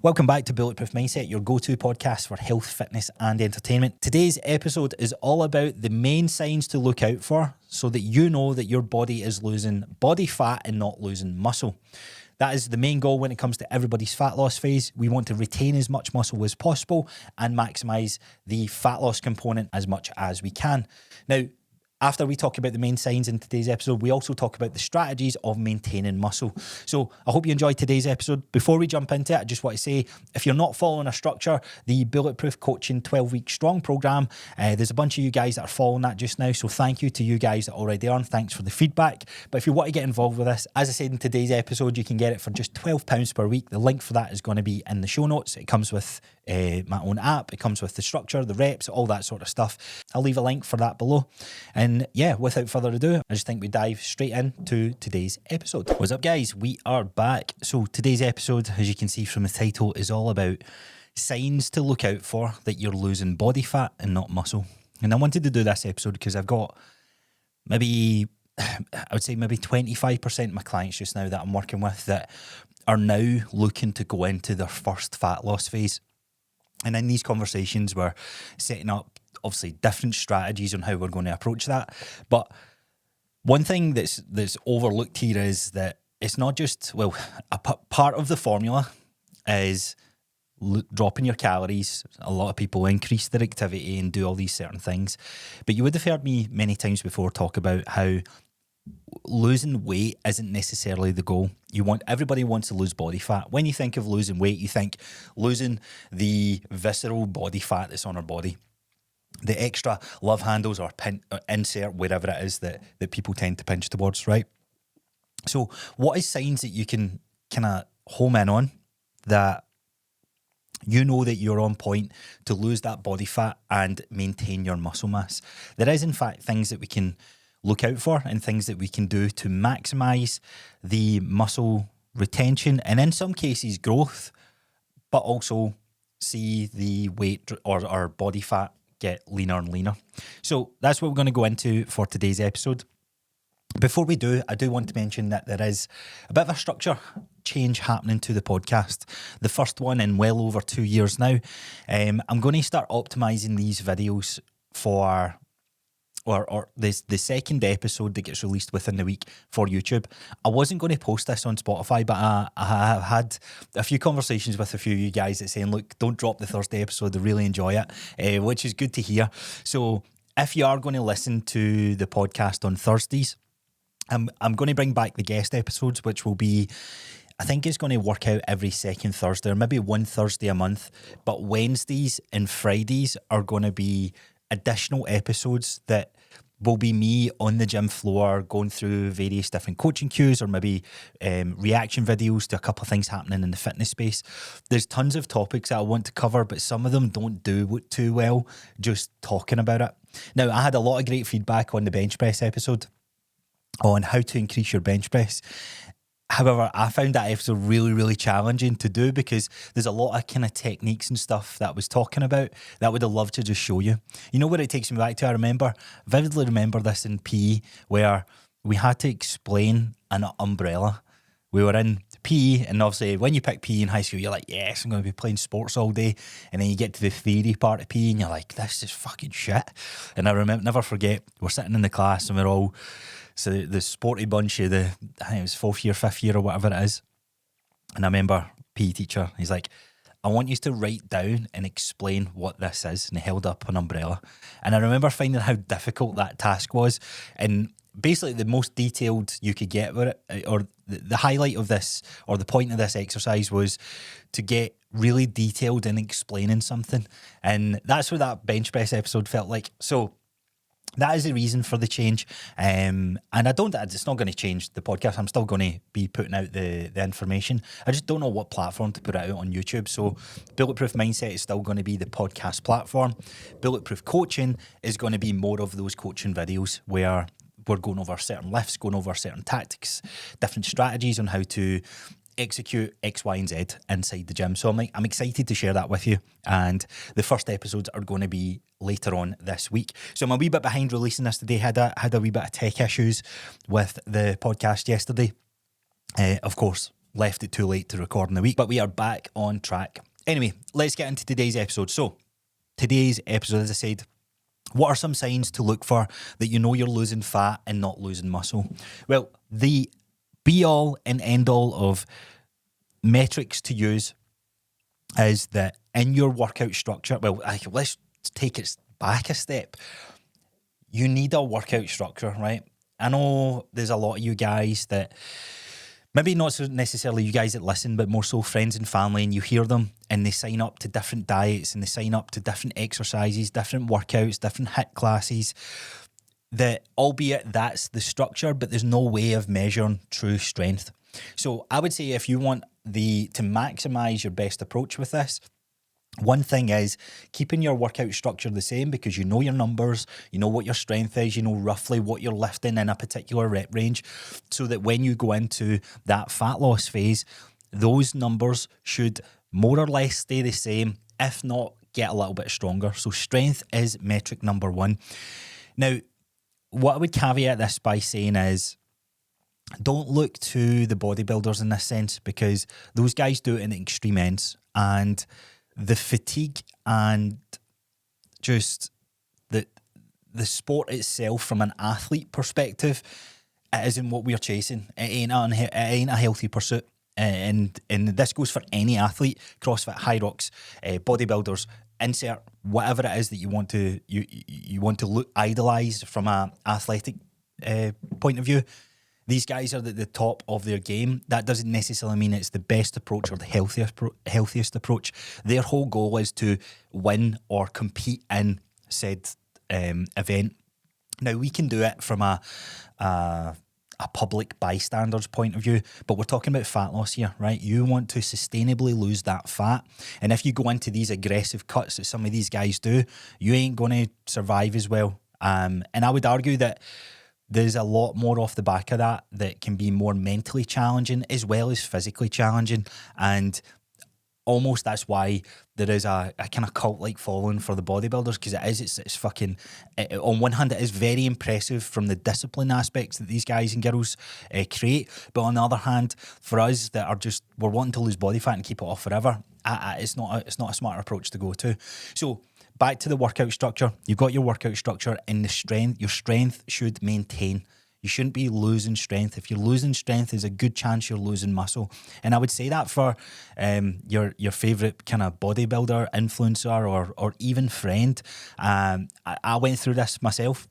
Welcome back to Bulletproof Mindset, your go-to podcast for health, fitness and entertainment. Today's episode is all about the main signs to look out for so that you know that your body is losing body fat and not losing muscle. That is the main goal when it comes to everybody's fat loss phase. We want to retain as much muscle as possible and maximize the fat loss component as much as we can. Now, after we talk about the main signs in today's episode, we also talk about the strategies of maintaining muscle. So I hope you enjoyed today's episode. Before we jump into it, I just want to say, if you're not following a structure, the Bulletproof Coaching 12-week strong program, there's a bunch of you guys that are following that just now. So thank you to you guys that already are. Thanks for the feedback. But if you want to get involved with this, as I said in today's episode, you can get it for just £12 per week. The link for that is going to be in the show notes. It comes with my own app. It comes with the structure, the reps, all that sort of stuff. I'll leave a link for that below. And yeah, without further ado, I just think we dive straight into today's episode. What's up, guys? We are back. So today's episode, as you can see from the title, is all about signs to look out for that you're losing body fat and not muscle. And I wanted to do this episode because I've got maybe 25% of my clients just now that I'm working with that are now looking to go into their first fat loss phase. And in these conversations, we're setting up, obviously, different strategies on how we're going to approach that. But one thing that's overlooked here is that it's not just, part of the formula is dropping your calories. A lot of people increase their activity and do all these certain things. But you would have heard me many times before talk about how losing weight isn't necessarily the goal. Everybody wants to lose body fat. When you think of losing weight, you think losing the visceral body fat that's on our body, the extra love handles or insert wherever it is that people tend to pinch towards, right? So what is signs that you can kind of home in on that you know that you're on point to lose that body fat and maintain your muscle mass? There is, in fact, things that we can look out for and things that we can do to maximize the muscle retention and in some cases growth, but also see the weight or our body fat get leaner and leaner. So that's what we're going to go into for today's episode. Before we do, I do want to mention that there is a bit of a structure change happening to the podcast. The first one in well over 2 years now. I'm going to start optimizing these videos for or the second episode that gets released within the week for YouTube. I wasn't going to post this on Spotify, but I have had a few conversations with a few of you guys that saying, look, don't drop the Thursday episode. I really enjoy it, which is good to hear. So if you are going to listen to the podcast on Thursdays, I'm going to bring back the guest episodes, which will be, I think it's going to work out every second Thursday or maybe one Thursday a month. But Wednesdays and Fridays are going to be additional episodes that will be me on the gym floor going through various different coaching cues or maybe reaction videos to a couple of things happening in the fitness space. There's tons of topics that I want to cover, but some of them don't do too well just talking about it. Now, I had a lot of great feedback on the bench press episode on how to increase your bench press. However, I found that episode really, really challenging to do because there's a lot of kind of techniques and stuff that I was talking about that I would have loved to just show you. You know what it takes me back to? I vividly remember this in PE where we had to explain an umbrella. We were in PE, and obviously when you pick PE in high school, you're like, yes, I'm going to be playing sports all day. And then you get to the theory part of PE and you're like, this is fucking shit. And I never forget, we're sitting in the class and we're all... So the sporty bunch of I think it was 4th year, 5th year or whatever it is. And I remember PE teacher, he's like, I want you to write down and explain what this is. And he held up an umbrella. And I remember finding how difficult that task was. And basically the most detailed you could get with it, or the highlight of this, or the point of this exercise was to get really detailed in explaining something. And that's what that bench press episode felt like. So that is the reason for the change. And it's not going to change the podcast. I'm still going to be putting out the information. I just don't know what platform to put it out on YouTube. So Bulletproof Mindset is still going to be the podcast platform. Bulletproof Coaching is going to be more of those coaching videos where we're going over certain lifts, going over certain tactics, different strategies on how to execute X, Y, and Z inside the gym. So I'm excited to share that with you. And the first episodes are going to be later on this week. So I'm a wee bit behind releasing this today. Had a wee bit of tech issues with the podcast yesterday. Of course, left it too late to record in the week, but we are back on track. Anyway, let's get into today's episode. So, today's episode, as I said, what are some signs to look for that you know you're losing fat and not losing muscle? Well, the be-all and end-all of metrics to use is that in your workout structure, well, let's take it back a step. You need a workout structure, right? I know there's a lot of you guys that, maybe not so necessarily you guys that listen, but more so friends and family, and you hear them and they sign up to different diets and they sign up to different exercises, different workouts, different HIIT classes, that albeit that's the structure, but there's no way of measuring true strength. So I would say if you want to maximize your best approach with this, one thing is keeping your workout structure the same, because you know your numbers, you know what your strength is, you know roughly what you're lifting in a particular rep range, so that when you go into that fat loss phase, those numbers should more or less stay the same, if not get a little bit stronger. So strength is metric number one. Now, what I would caveat this by saying is, don't look to the bodybuilders in this sense, because those guys do it in extreme ends, and the fatigue and just the sport itself from an athlete perspective, it isn't what we're chasing. It ain't a healthy pursuit. And this goes for any athlete: CrossFit, High Rocks, bodybuilders, insert whatever it is that you want to look idolize from an athletic point of view. These guys are at the top of their game. That doesn't necessarily mean it's the best approach or the healthiest approach. Their whole goal is to win or compete in said event. Now, we can do it from a public bystander's point of view, but we're talking about fat loss here, right? You want to sustainably lose that fat. And if you go into these aggressive cuts that some of these guys do, you ain't going to survive as well. And I would argue that there's a lot more off the back of that can be more mentally challenging as well as physically challenging. And almost that's why there is a kind of cult-like following for the bodybuilders, because it's fucking, on one hand, it is very impressive from the discipline aspects that these guys and girls create. But on the other hand, for us that are we're wanting to lose body fat and keep it off forever, it's not a smart approach to go to. So, back to the workout structure. You've got your workout structure, and your strength should maintain. You shouldn't be losing strength. If you're losing strength, there's a good chance you're losing muscle. And I would say that for your favourite kind of bodybuilder, influencer, or even friend. I went through this myself.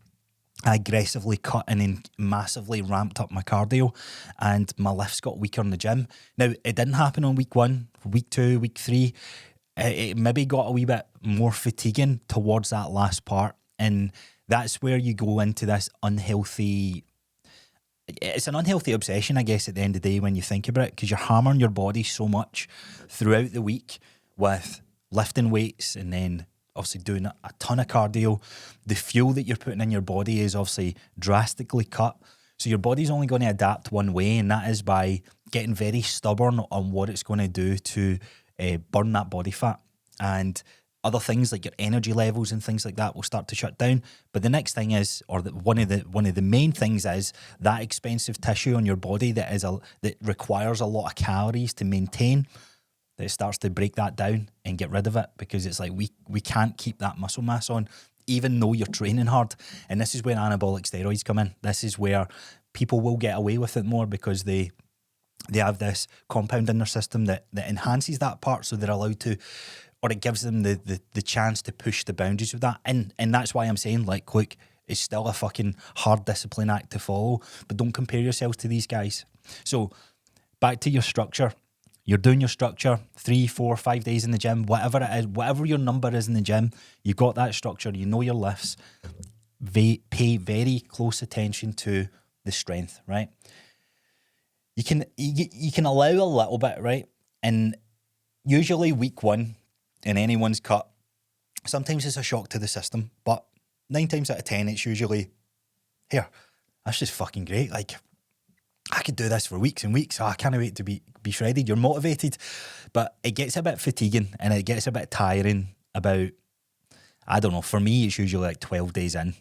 I aggressively cut and then massively ramped up my cardio, and my lifts got weaker in the gym. Now, it didn't happen on week 1, week 2, week 3. It maybe got a wee bit more fatiguing towards that last part. And that's where you go into this unhealthy... It's an unhealthy obsession, I guess, at the end of the day when you think about it, because you're hammering your body so much throughout the week with lifting weights and then obviously doing a ton of cardio. The fuel that you're putting in your body is obviously drastically cut. So your body's only going to adapt one way, and that is by getting very stubborn on what it's going to do to burn that body fat. And other things like your energy levels and things like that will start to shut down. But the next thing is, or one of the main things is that expensive tissue on your body that requires a lot of calories to maintain, that it starts to break that down and get rid of it, because it's like we can't keep that muscle mass on even though you're training hard. And this is where anabolic steroids come in. This is where people will get away with it more, because they have this compound in their system that enhances that part, so they're allowed to, or it gives them the chance to push the boundaries of that. And that's why I'm saying, like, look, it's still a fucking hard discipline act to follow, but don't compare yourselves to these guys. So back to your structure. You're doing your structure 3, 4, 5 days in the gym, whatever it is, whatever your number is in the gym, you've got that structure, you know your lifts. Pay very close attention to the strength, right? You can allow a little bit, right? And usually week 1 in anyone's cut, sometimes it's a shock to the system, but 9 times out of 10, it's usually, here, that's just fucking great. Like, I could do this for weeks and weeks. Oh, I can't wait to be shredded. You're motivated. But it gets a bit fatiguing and it gets a bit tiring about, I don't know, for me, it's usually like 12 days in.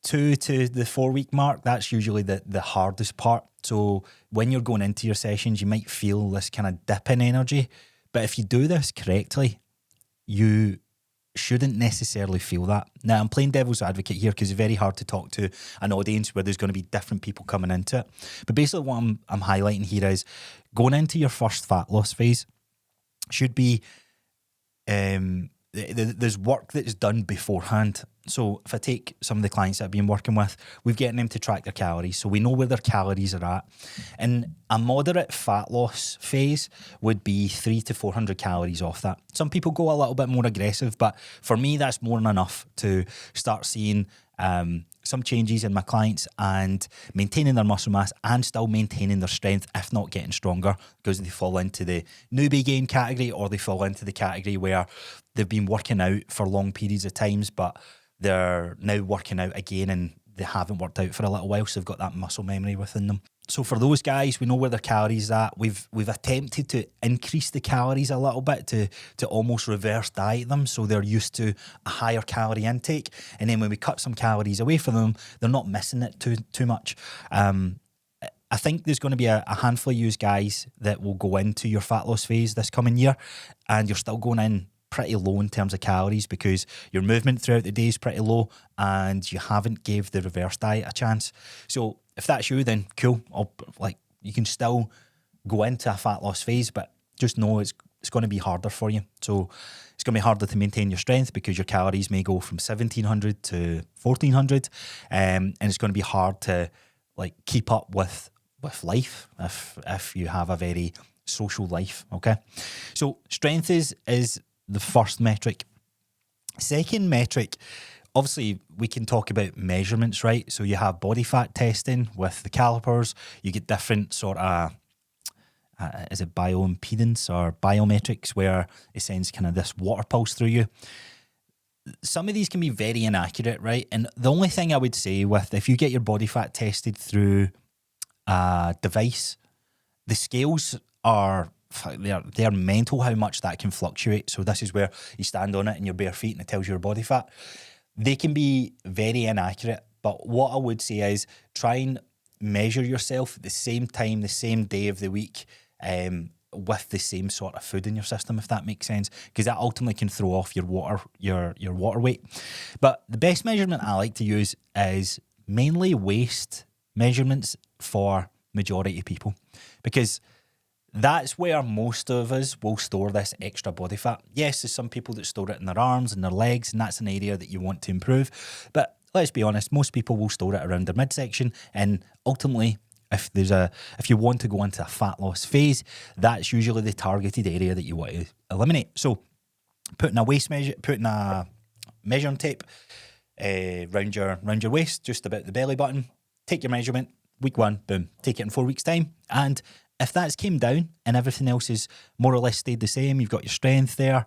2 to the 4 week mark, that's usually the hardest part. So when you're going into your sessions, you might feel this kind of dip in energy. But if you do this correctly, you shouldn't necessarily feel that. Now, I'm playing devil's advocate here because it's very hard to talk to an audience where there's going to be different people coming into it. But basically what I'm highlighting here is going into your first fat loss phase should be, there's work that's done beforehand. So if I take some of the clients that I've been working with, we've getting them to track their calories. So we know where their calories are at. And a moderate fat loss phase would be 300 to 400 calories off that. Some people go a little bit more aggressive, but for me, that's more than enough to start seeing some changes in my clients and maintaining their muscle mass and still maintaining their strength, if not getting stronger, because they fall into the newbie gain category, or they fall into the category where they've been working out for long periods of times, but they're now working out again and they haven't worked out for a little while, so they've got that muscle memory within them. So for those guys, we know where their calories are at. We've attempted to increase the calories a little bit to almost reverse diet them, so they're used to a higher calorie intake. And then when we cut some calories away from them, they're not missing it too much. I think there's going to be a handful of you guys that will go into your fat loss phase this coming year, and you're still going in pretty low in terms of calories because your movement throughout the day is pretty low and you haven't gave the reverse diet a chance. So if that's you, then cool. You can still go into a fat loss phase, but just know it's going to be harder for you. So it's going to be harder to maintain your strength because your calories may go from 1700 to 1400, and it's going to be hard to keep up with life if you have a very social life. Okay, so strength is the first metric. Second metric, obviously we can talk about measurements, right? So you have body fat testing with the calipers. You get different sort of, is it bioimpedance or biometrics, where it sends kind of this water pulse through you. Some of these can be very inaccurate, right? And the only thing I would say with, if you get your body fat tested through a device, the scales are, they're mental how much that can fluctuate. So this is where you stand on it in your bare feet and it tells you your body fat. They can be very inaccurate, but what I would say is try and measure yourself at the same time, the same day of the week, with the same sort of food in your system, if that makes sense, because that ultimately can throw off your water weight. But the best measurement I like to use is mainly waist measurements for majority of people, because that's where most of us will store this extra body fat. Yes, there's some people that store it in their arms and their legs, and that's an area that you want to improve. But let's be honest, most people will store it around their midsection, and ultimately, if you want to go into a fat loss phase, that's usually the targeted area that you want to eliminate. So putting a measuring tape round your waist, just about the belly button, take your measurement, week 1, boom, take it in 4 weeks' time, and if that's came down and everything else is more or less stayed the same, you've got your strength there,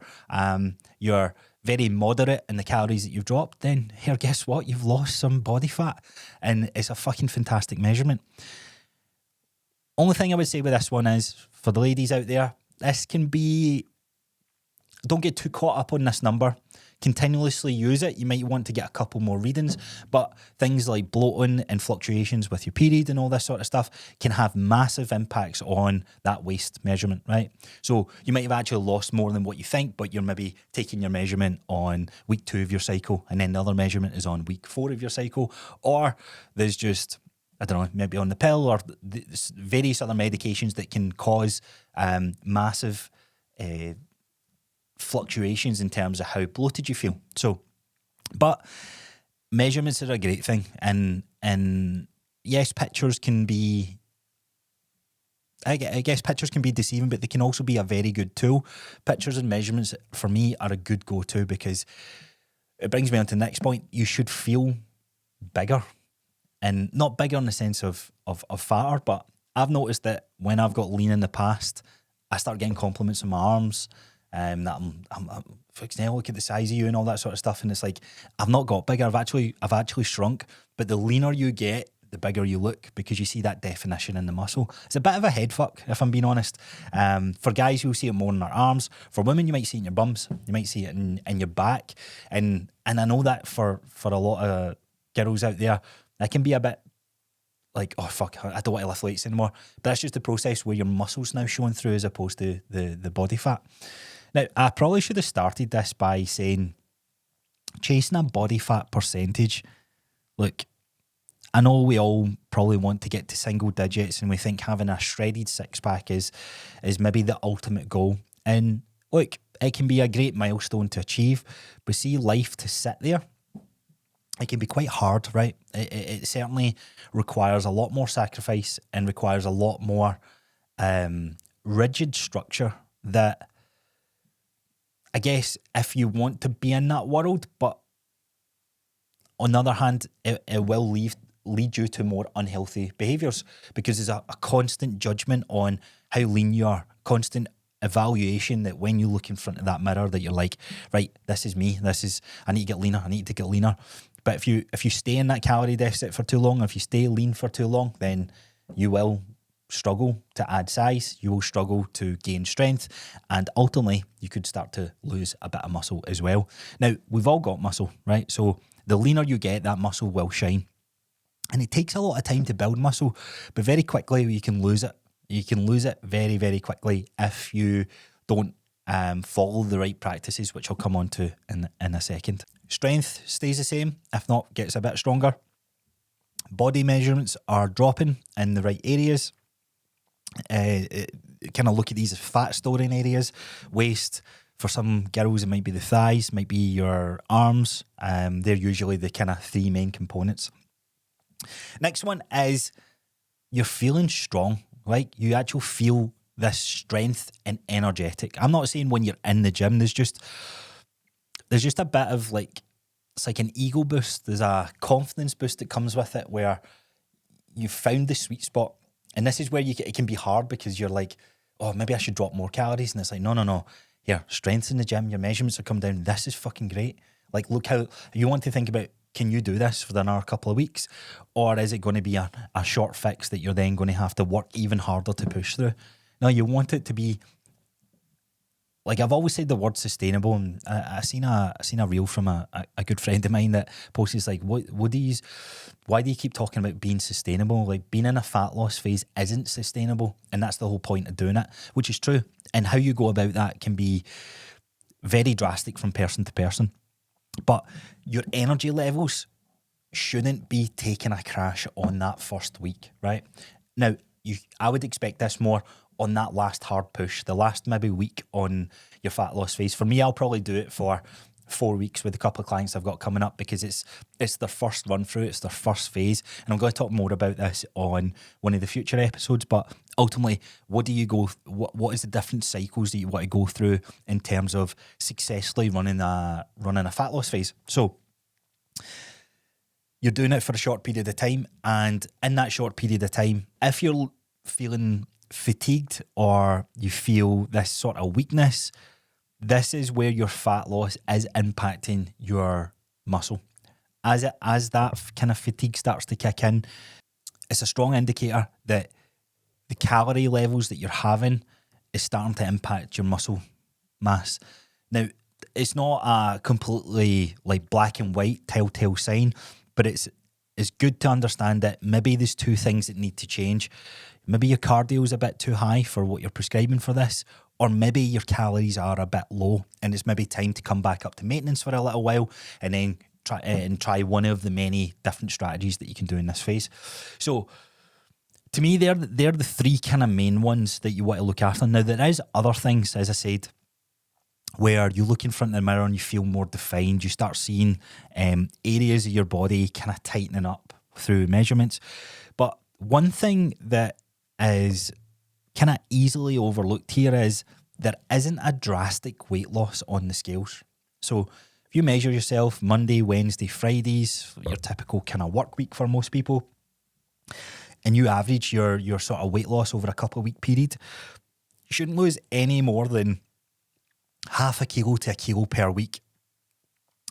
you're very moderate in the calories that you've dropped, then here, guess what? You've lost some body fat, and it's a fucking fantastic measurement. Only thing I would say with this one is, for the ladies out there, this can be, don't get too caught up on this number. Continuously use it. You might want to get a couple more readings, but things like bloating and fluctuations with your period and all this sort of stuff can have massive impacts on that waist measurement, right? So you might have actually lost more than what you think, but you're maybe taking your measurement on week 2 of your cycle, and then the other measurement is on week 4 of your cycle, or there's just, I don't know, maybe on the pill or various other medications that can cause massive fluctuations in terms of how bloated you feel. So, but measurements are a great thing, and yes, pictures can be, I guess pictures can be deceiving, but they can also be a very good tool. Pictures and measurements for me are a good go-to, because it brings me on to the next point. You should feel bigger, and not bigger in the sense of fatter, but I've noticed that when I've got lean in the past, I start getting compliments on my arms. That I'm for example, look at the size of you and all that sort of stuff, and it's like, I've not got bigger, I've actually shrunk. But the leaner you get, the bigger you look, because you see that definition in the muscle. It's a bit of a head fuck, if I'm being honest. For guys, you'll see it more in their arms. For women, you might see it in your bums, you might see it in your back, and I know that for a lot of girls out there, that can be a bit like, oh fuck, I don't want to lift weights anymore. But that's just the process where your muscles now showing through as opposed to the body fat. Now, I probably should have started this by saying chasing a body fat percentage. Look, I know we all probably want to get to single digits and we think having a shredded six pack is maybe the ultimate goal. And look, it can be a great milestone to achieve, but see, life to sit there, it can be quite hard, right? It certainly requires a lot more sacrifice and requires a lot more rigid structure that, I guess, if you want to be in that world, but on the other hand, it will lead you to more unhealthy behaviours because there's a constant judgment on how lean you are, constant evaluation that when you look in front of that mirror that you're like, right, this is me, I need to get leaner, I need to get leaner. But if you stay in that calorie deficit for too long, if you stay lean for too long, then you will struggle to add size, you will struggle to gain strength, and ultimately you could start to lose a bit of muscle as well. Now, we've all got muscle, right? So the leaner you get, that muscle will shine. And it takes a lot of time to build muscle, but very quickly you can lose it. You can lose it very, very quickly if you don't follow the right practices, which I'll come on to in a second. Strength stays the same, if not gets a bit stronger. Body measurements are dropping in the right areas. Kind of look at these as fat storing areas. Waist, for some girls, it might be the thighs, might be your arms. They're usually the kind of three main components. Next one is you're feeling strong, like you actually feel this strength and energetic. I'm not saying when you're in the gym, there's just a bit of like, it's like an ego boost. There's a confidence boost that comes with it where you've found the sweet spot. And this is where it can be hard because you're like, oh, maybe I should drop more calories. And it's like, no. Here, strength in the gym, your measurements have come down. This is fucking great. Like, look how you want to think about, can you do this for another couple of weeks? Or is it going to be a short fix that you're then going to have to work even harder to push through? No, you want it to be, like I've always said the word sustainable, and I seen a reel from a good friend of mine that posted like, why do you keep talking about being sustainable? Like being in a fat loss phase isn't sustainable, and that's the whole point of doing it, which is true. And how you go about that can be very drastic from person to person. But your energy levels shouldn't be taking a crash on that first week, right? Now, I would expect this more on that last hard push, the last maybe week on your fat loss phase. For me, I'll probably do it for 4 weeks with a couple of clients I've got coming up because it's their first run through, it's their first phase. And I'm going to talk more about this on one of the future episodes. But ultimately, what is the different cycles that you want to go through in terms of successfully running a fat loss phase? So you're doing it for a short period of time, and in that short period of time, if you're feeling fatigued or you feel this sort of weakness, this is where your fat loss is impacting your muscle. As that kind of fatigue starts to kick in, it's a strong indicator that the calorie levels that you're having is starting to impact your muscle mass. Now, it's not a completely like black and white telltale sign, but it's good to understand that maybe there's two things that need to change. Maybe your cardio is a bit too high for what you're prescribing for this, or maybe your calories are a bit low and it's maybe time to come back up to maintenance for a little while and then try one of the many different strategies that you can do in this phase. So to me, they're the three kind of main ones that you want to look after. Now, there is other things, as I said, where you look in front of the mirror and you feel more defined. You start seeing areas of your body kind of tightening up through measurements. But one thing that is kind of easily overlooked here is there isn't a drastic weight loss on the scales. So if you measure yourself Monday, Wednesday, Fridays, your typical kind of work week for most people, and you average your sort of weight loss over a couple of week period, you shouldn't lose any more than half a kilo to a kilo per week.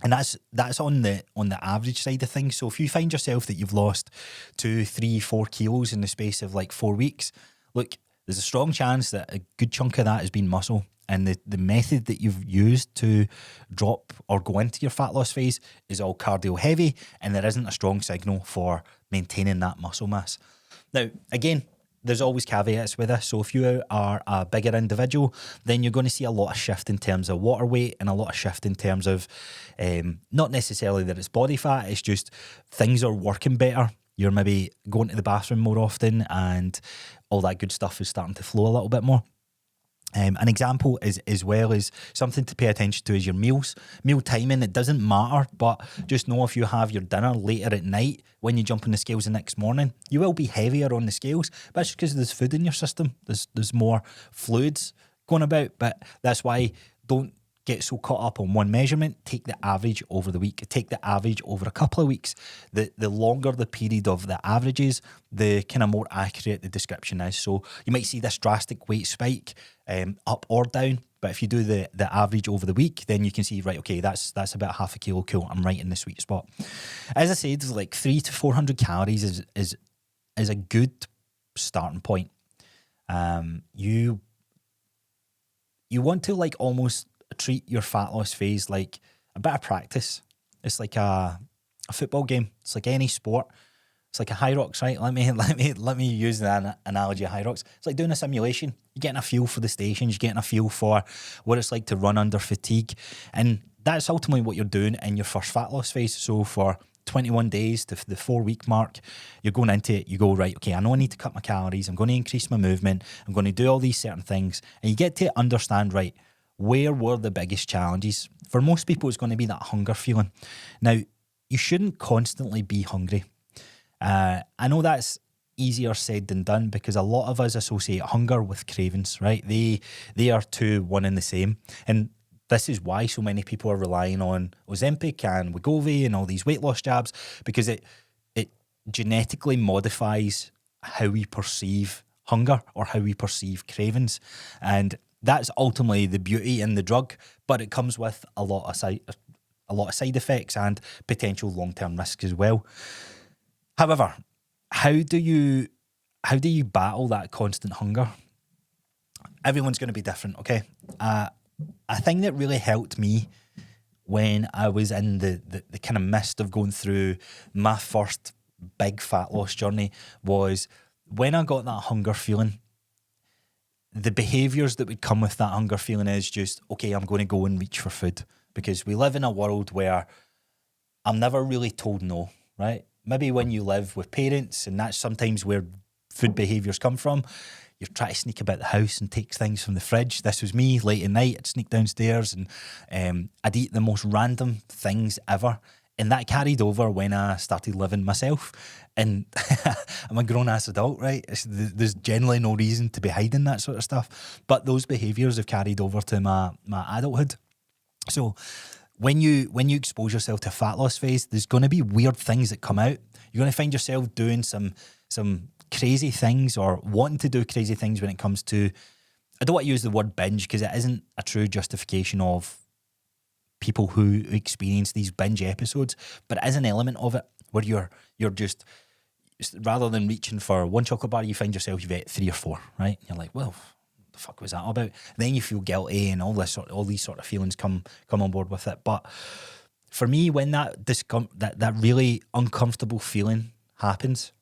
And that's on the average side of things. So if you find yourself that you've lost 2, 3, 4 kilos in the space of like 4 weeks, look, there's a strong chance that a good chunk of that has been muscle. And the method that you've used to drop or go into your fat loss phase is all cardio heavy, and there isn't a strong signal for maintaining that muscle mass. Now, again, there's always caveats with this. So if you are a bigger individual, then you're going to see a lot of shift in terms of water weight and a lot of shift in terms of not necessarily that it's body fat, it's just things are working better. You're maybe going to the bathroom more often and all that good stuff is starting to flow a little bit more. An example is, as well as something to pay attention to, is your meals. Meal timing, it doesn't matter, but just know if you have your dinner later at night, when you jump on the scales the next morning, you will be heavier on the scales. But that's because there's food in your system. There's more fluids going about, but that's why don't get so caught up on one measurement. Take the average over the week. Take the average over a couple of weeks. The longer the period of the averages, the kind of more accurate the description is. So you might see this drastic weight spike up or down, but if you do the average over the week, then you can see, right, okay, that's about half a kilo. Cool, I'm right in the sweet spot. As I said, like 300 to 400 calories is a good starting point. You want to like almost treat your fat loss phase like a bit of practice. It's like a football game. It's like any sport. It's like a high rocks, right? Let me use the analogy of high rocks. It's like doing a simulation. You're getting a feel for the stations. You're getting a feel for what it's like to run under fatigue, and that's ultimately what you're doing in your first fat loss phase. So for 21 days to the 4-week mark, you're going into it. You go, right, okay, I know I need to cut my calories. I'm going to increase my movement. I'm going to do all these certain things, and you get to understand, right, where were the biggest challenges? For most people, it's going to be that hunger feeling. Now, you shouldn't constantly be hungry. I know that's easier said than done because a lot of us associate hunger with cravings, right? They are one and the same. And this is why so many people are relying on Ozempic and Wegovy and all these weight loss jabs, because it genetically modifies how we perceive hunger or how we perceive cravings. And that's ultimately the beauty in the drug, but it comes with a lot of side effects and potential long-term risks as well. However, how do you battle that constant hunger? Everyone's going to be different, okay? A thing that really helped me when I was in the kind of mist of going through my first big fat loss journey was when I got that hunger feeling. The behaviours that would come with that hunger feeling is just, okay, I'm going to go and reach for food, because we live in a world where I'm never really told no, right? Maybe when you live with parents, and that's sometimes where food behaviours come from, you try to sneak about the house and take things from the fridge. This was me late at night. I'd sneak downstairs and I'd eat the most random things ever. And that carried over when I started living myself. And I'm a grown-ass adult, right? There's generally no reason to be hiding that sort of stuff. But those behaviours have carried over to my adulthood. So when you expose yourself to a fat loss phase, there's going to be weird things that come out. You're going to find yourself doing some crazy things or wanting to do crazy things when it comes to, I don't want to use the word binge because it isn't a true justification of people who experience these binge episodes, but it is an element of it where you're just, rather than reaching for one chocolate bar, you find yourself you've ate 3 or 4, right? You're like, well, what the fuck was that about? Then you feel guilty and all these sort of feelings come on board with it. But for me, when that really uncomfortable feeling happens,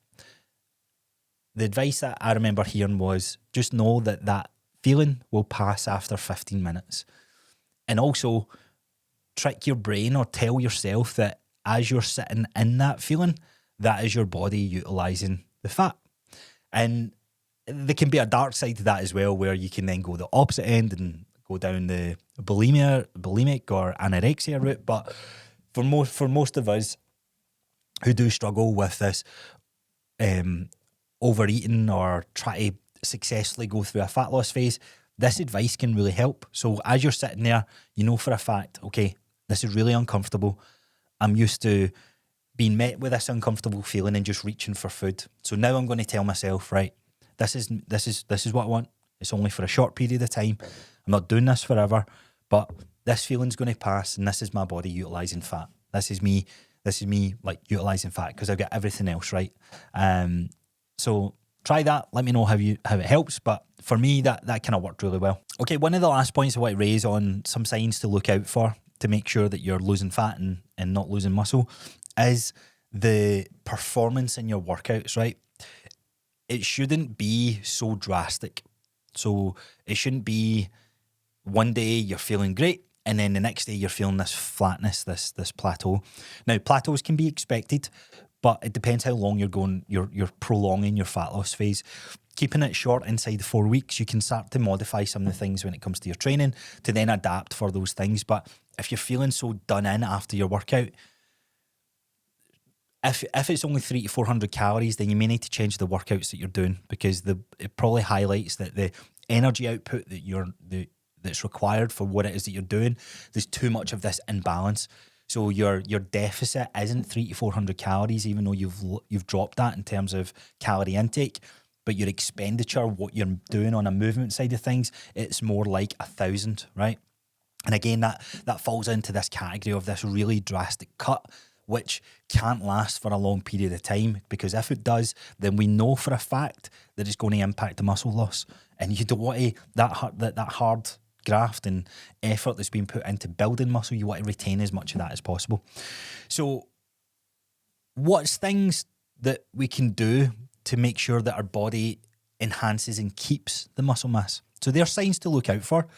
the advice that I remember hearing was just know that feeling will pass after 15 minutes. And also trick your brain or tell yourself that as you're sitting in that feeling, that is your body utilising the fat. And there can be a dark side to that as well, where you can then go the opposite end and go down the bulimic or anorexia route. But for most of us who do struggle with this overeating or try to successfully go through a fat loss phase, this advice can really help. So as you're sitting there, you know for a fact, okay, this is really uncomfortable. I'm used to being met with this uncomfortable feeling and just reaching for food. So now I'm going to tell myself, right, this is what I want. It's only for a short period of time. I'm not doing this forever, but this feeling's going to pass, and this is my body utilising fat. This is me like utilising fat because I've got everything else right. So try that. Let me know how it helps. But for me, that kind of worked really well. Okay, one of the last points I want to raise on some signs to look out for to make sure that you're losing fat and not losing muscle is the performance in your workouts, right? it shouldn't be so drastic. So it shouldn't be one day you're feeling great and then the next day you're feeling this flatness, this plateau. Now, plateaus can be expected, but it depends how long you're prolonging your fat loss phase. Keeping it short inside the 4 weeks, you can start to modify some of the things when it comes to your training to then adapt for those things. But if you're feeling so done in after your workout, if it's only 300 to 400 calories, then you may need to change the workouts that you're doing, because it probably highlights that the energy output that's required for what it is that you're doing, there's too much of this imbalance. So your deficit isn't 300 to 400 calories, even though you've dropped that in terms of calorie intake, but your expenditure, what you're doing on a movement side of things, it's more like 1,000, right? And again, that falls into this category of this really drastic cut, which can't last for a long period of time, because if it does, then we know for a fact that it's going to impact the muscle loss. And you don't want to, that hard graft and effort that's been put into building muscle, you want to retain as much of that as possible. So what's things that we can do to make sure that our body enhances and keeps the muscle mass? So there are signs to look out for.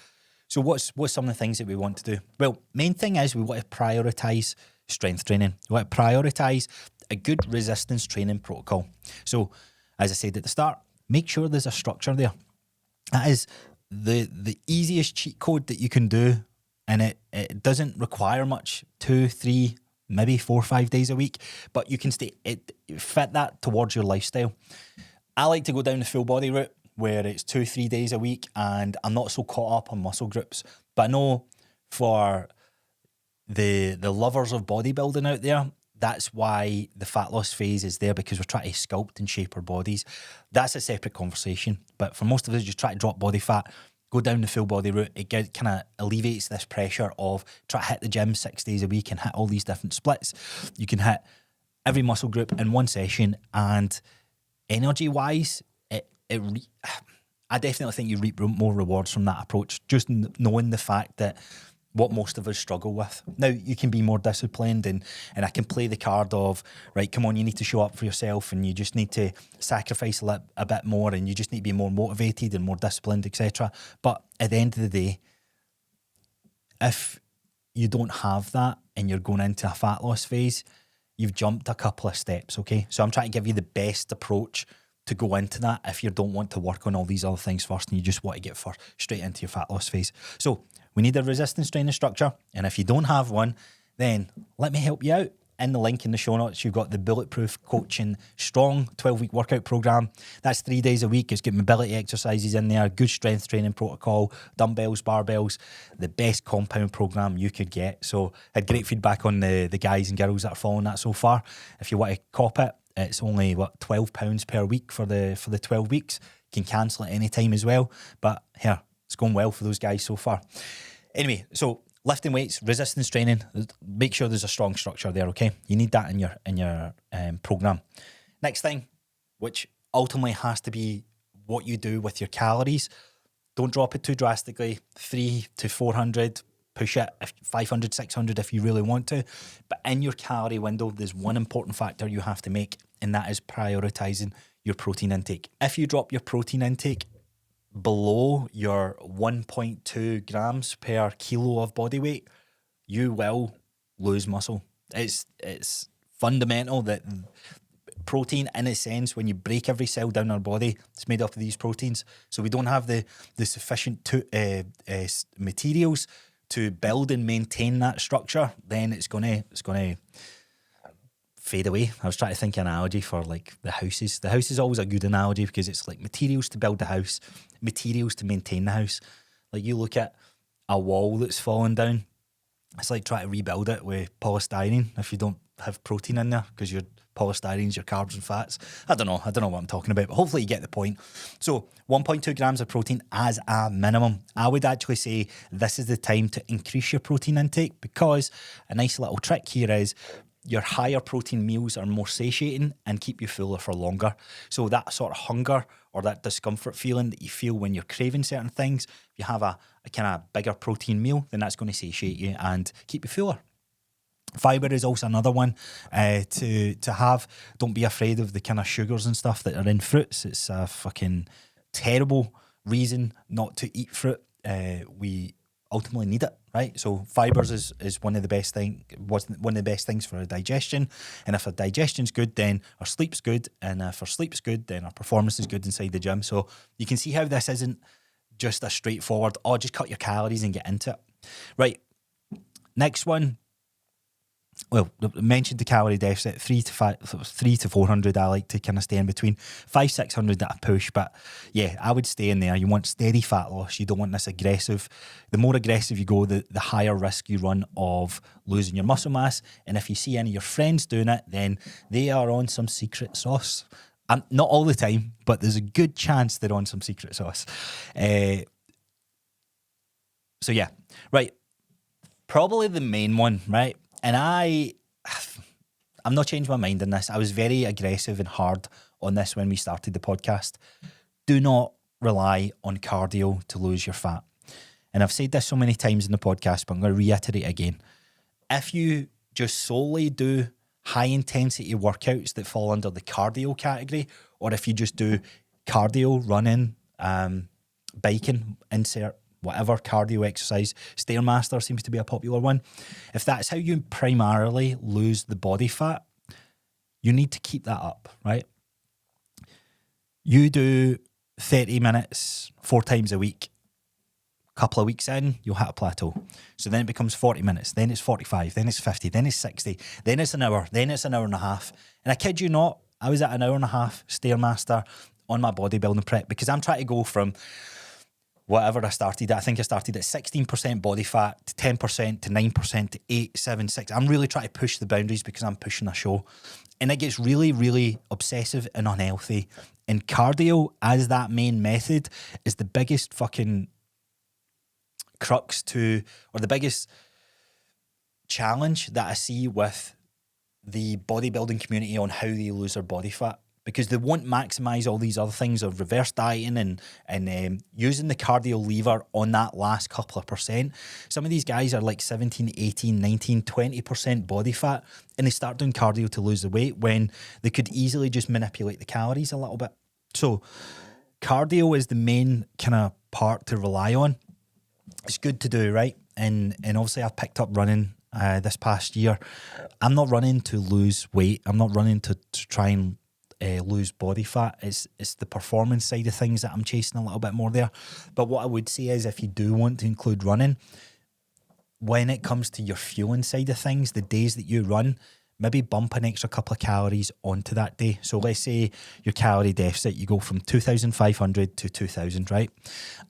So what's some of the things that we want to do? Well, main thing is we want to prioritise strength training. We want to prioritise a good resistance training protocol. So, as I said at the start, make sure there's a structure there. That is the easiest cheat code that you can do, and it doesn't require much, 2, 3, maybe 4 or 5 days a week, but you can fit that towards your lifestyle. I like to go down the full body route, where it's 2, 3 days a week, and I'm not so caught up on muscle groups. But I know for the lovers of bodybuilding out there, that's why the fat loss phase is there, because we're trying to sculpt and shape our bodies. That's a separate conversation. But for most of us, just try to drop body fat, go down the full body route. It kind of alleviates this pressure of try to hit the gym 6 days a week and hit all these different splits. You can hit every muscle group in one session, and energy-wise, I definitely think you reap more rewards from that approach, just knowing the fact that what most of us struggle with. Now, you can be more disciplined, and I can play the card of, right, come on, you need to show up for yourself, and you just need to sacrifice a bit more, and you just need to be more motivated and more disciplined, etc. But at the end of the day, if you don't have that and you're going into a fat loss phase, you've jumped a couple of steps, okay? So I'm trying to give you the best approach to go into that if you don't want to work on all these other things first and you just want to get straight into your fat loss phase. So we need a resistance training structure, and if you don't have one, then let me help you out. In the link in the show notes, you've got the Bulletproof Coaching Strong 12-week workout program. That's 3 days a week. It's got mobility exercises in there, good strength training protocol, dumbbells, barbells, the best compound program you could get. So I had great feedback on the guys and girls that are following that so far. If you want to cop it, it's only £12 per week for the 12 weeks. You can cancel at any time as well. But here, it's going well for those guys so far. Anyway, so lifting weights, resistance training, make sure there's a strong structure there, okay? You need that in your program. Next thing, which ultimately has to be what you do with your calories. Don't drop it too drastically. 300 to 400, push it 500, 600 if you really want to. But in your calorie window, there's one important factor you have to make, and that is prioritizing your protein intake. If you drop your protein intake below your 1.2 grams per kilo of body weight, you will lose muscle. It's fundamental that protein, in a sense, when you break every cell down our body, it's made up of these proteins. So we don't have the sufficient materials to build and maintain that structure, then it's gonna fade away. I was trying to think of an analogy for like the houses. The house is always a good analogy because it's like materials to build the house, materials to maintain the house. Like you look at a wall that's fallen down, it's like trying to rebuild it with polystyrene if you don't have protein in there, because your polystyrene's your carbs and fats. I don't know what I'm talking about, but hopefully you get the point. So 1.2 grams of protein as a minimum. I would actually say this is the time to increase your protein intake, because a nice little trick here is your higher protein meals are more satiating and keep you fuller for longer. So that sort of hunger or that discomfort feeling that you feel when you're craving certain things, if you have a kind of bigger protein meal, then that's going to satiate you and keep you fuller. Fibre is also another one to have. Don't be afraid of the kind of sugars and stuff that are in fruits. It's a fucking terrible reason not to eat fruit. We ultimately need it, right? So fibres is one of the best things for our digestion. And if our digestion's good, then our sleep's good. And if our sleep's good, then our performance is good inside the gym. So you can see how this isn't just a straightforward, just cut your calories and get into it. Right. Next one. Well, I mentioned the calorie deficit, 300 to 400. I like to kind of stay in between 500-600 at a push, but yeah, I would stay in there. You want steady fat loss. You don't want this aggressive. The more aggressive you go, the higher risk you run of losing your muscle mass. And if you see any of your friends doing it, then they are on some secret sauce. Not all the time, but there's a good chance they're on some secret sauce. So yeah, right. Probably the main one, right? And I'm not changing my mind on this. I was very aggressive and hard on this when we started the podcast. Do not rely on cardio to lose your fat. And I've said this so many times in the podcast, but I'm going to reiterate again. If you just solely do high intensity workouts that fall under the cardio category, or if you just do cardio, running, biking, insert whatever cardio exercise, Stairmaster seems to be a popular one. If that's how you primarily lose the body fat, you need to keep that up, right? You do 30 minutes 4 times a week. A couple of weeks in, you'll hit a plateau. So then it becomes 40 minutes, then it's 45, then it's 50, then it's 60, then it's an hour, then it's an hour and a half. And I kid you not, I was at an hour and a half Stairmaster on my bodybuilding prep because I'm trying to go from whatever I started at. I think I started at 16% body fat to 10% to 9% to 8, 7, 6. I'm really trying to push the boundaries because I'm pushing a show. And it gets really, really obsessive and unhealthy. And cardio as that main method is the biggest fucking crux to, or the biggest challenge that I see with the bodybuilding community on how they lose their body fat. Because they won't maximise all these other things of reverse dieting and using the cardio lever on that last couple of percent. Some of these guys are like 17, 18, 19, 20% body fat, and they start doing cardio to lose the weight when they could easily just manipulate the calories a little bit. So cardio is the main kind of part to rely on. It's good to do, right? And obviously I've picked up running this past year. I'm not running to lose weight. I'm not running to try and lose body fat. It's the performance side of things that I'm chasing a little bit more there. But what I would say is if you do want to include running, when it comes to your fueling side of things, the days that you run, maybe bump an extra couple of calories onto that day. So let's say your calorie deficit, you go from 2,500 to 2,000, right?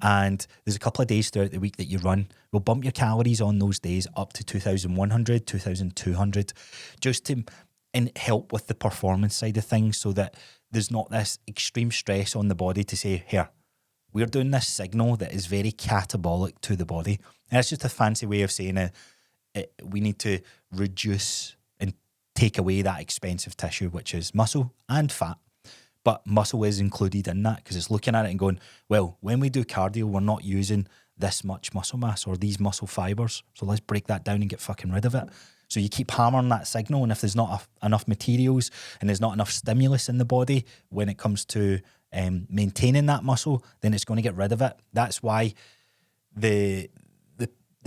And there's a couple of days throughout the week that you run. We'll bump your calories on those days up to 2,100, 2,200, just to and help with the performance side of things so that there's not this extreme stress on the body to say, here, we're doing this signal that is very catabolic to the body. And it's just a fancy way of saying we need to reduce and take away that expensive tissue, which is muscle and fat. But muscle is included in that because it's looking at it and going, well, when we do cardio, we're not using this much muscle mass or these muscle fibers. So let's break that down and get fucking rid of it. So you keep hammering that signal, and if there's not enough materials and there's not enough stimulus in the body when it comes to maintaining that muscle, then it's going to get rid of it. That's why the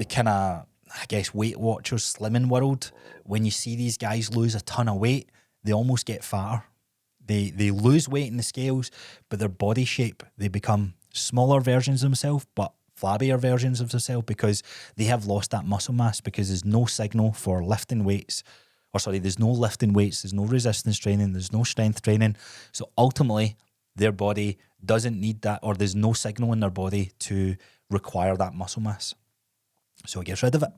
kind of, I guess, Weight Watchers, slimming world, when you see these guys lose a ton of weight, they almost get fatter. They lose weight in the scales, but their body shape, they become smaller versions of themselves, but flabbier versions of themselves because they have lost that muscle mass because there's no signal for lifting weights. There's no lifting weights, there's no resistance training, there's no strength training. So ultimately, their body doesn't need that, or there's no signal in their body to require that muscle mass. So it gets rid of it.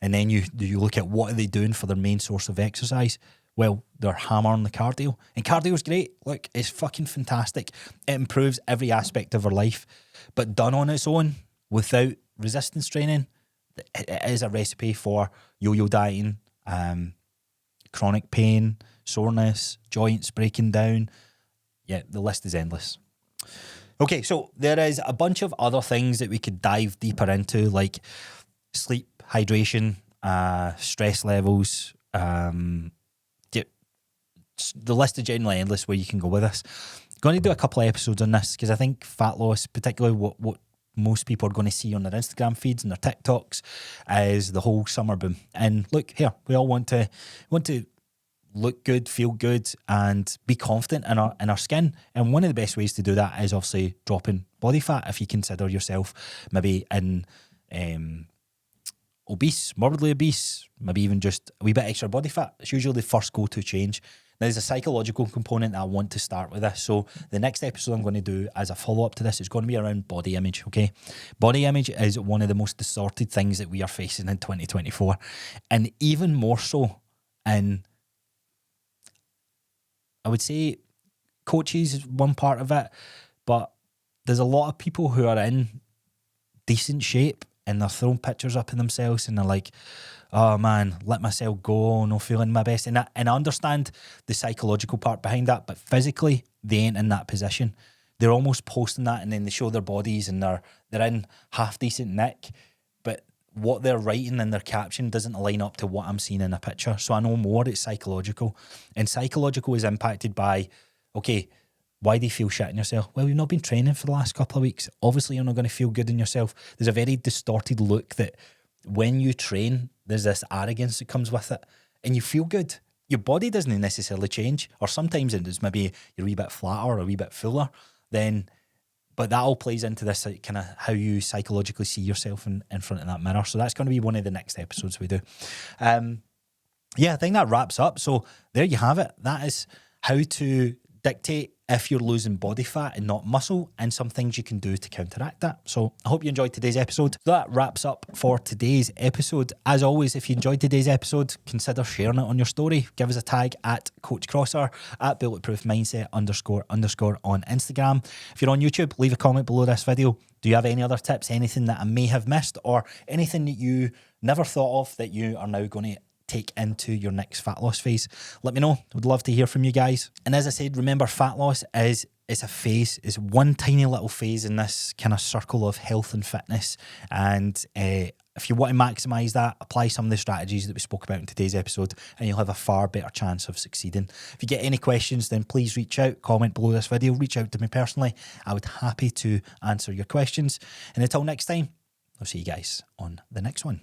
And then you look at what are they doing for their main source of exercise. Well, they're hammering the cardio. And cardio is great. Look, it's fucking fantastic. It improves every aspect of our life. But done on its own, without resistance training, it is a recipe for yo-yo dieting, chronic pain, soreness, joints breaking down. Yeah, the list is endless. Okay, so there is a bunch of other things that we could dive deeper into, like sleep, hydration, stress levels, the list is generally endless where you can go with this. Going to do a couple of episodes on this because I think fat loss, particularly what most people are going to see on their Instagram feeds and their TikToks, is the whole summer boom. And look here, we all want to look good, feel good, and be confident in our skin. And one of the best ways to do that is obviously dropping body fat. If you consider yourself maybe in obese, morbidly obese, maybe even just a wee bit extra body fat, it's usually the first go-to change. Now, there's a psychological component that I want to start with this. So the next episode I'm going to do as a follow-up to this is going to be around body image, okay? Body image is one of the most distorted things that we are facing in 2024. And even more so in, I would say, coaches is one part of it, but there's a lot of people who are in decent shape and they're throwing pictures up of themselves and they're like, oh man, let myself go, no feeling my best. And I understand the psychological part behind that, but physically they ain't in that position. They're almost posting that and then they show their bodies and they're in half decent nick, but what they're writing in their caption doesn't line up to what I'm seeing in a picture. So I know more it's psychological. And psychological is impacted by, okay, why do you feel shit in yourself? Well, you've not been training for the last couple of weeks. Obviously, you're not going to feel good in yourself. There's a very distorted look that when you train, there's this arrogance that comes with it and you feel good. Your body doesn't necessarily change, or sometimes it's maybe you're a wee bit flatter or a wee bit fuller, but that all plays into this kind of how you psychologically see yourself in front of that mirror. So that's going to be one of the next episodes we do. I think that wraps up. So there you have it. That is how to dictate if you're losing body fat and not muscle, and some things you can do to counteract that. So I hope you enjoyed today's episode. That wraps up for today's episode. As always, if you enjoyed today's episode, consider sharing it on your story. Give us a tag at Coach Crosser, at Bulletproof Mindset __ on Instagram. If you're on YouTube, leave a comment below this video. Do you have any other tips, anything that I may have missed, or anything that you never thought of that you are now going to take into your next fat loss phase? Let me know. Would love to hear from you guys. And as I said, remember, fat loss it's a phase. It's one tiny little phase in this kind of circle of health and fitness. And if you want to maximize that, apply some of the strategies that we spoke about in today's episode, and you'll have a far better chance of succeeding. If you get any questions, then please reach out, comment below this video, reach out to me personally. I would happy to answer your questions. And until next time, I'll see you guys on the next one.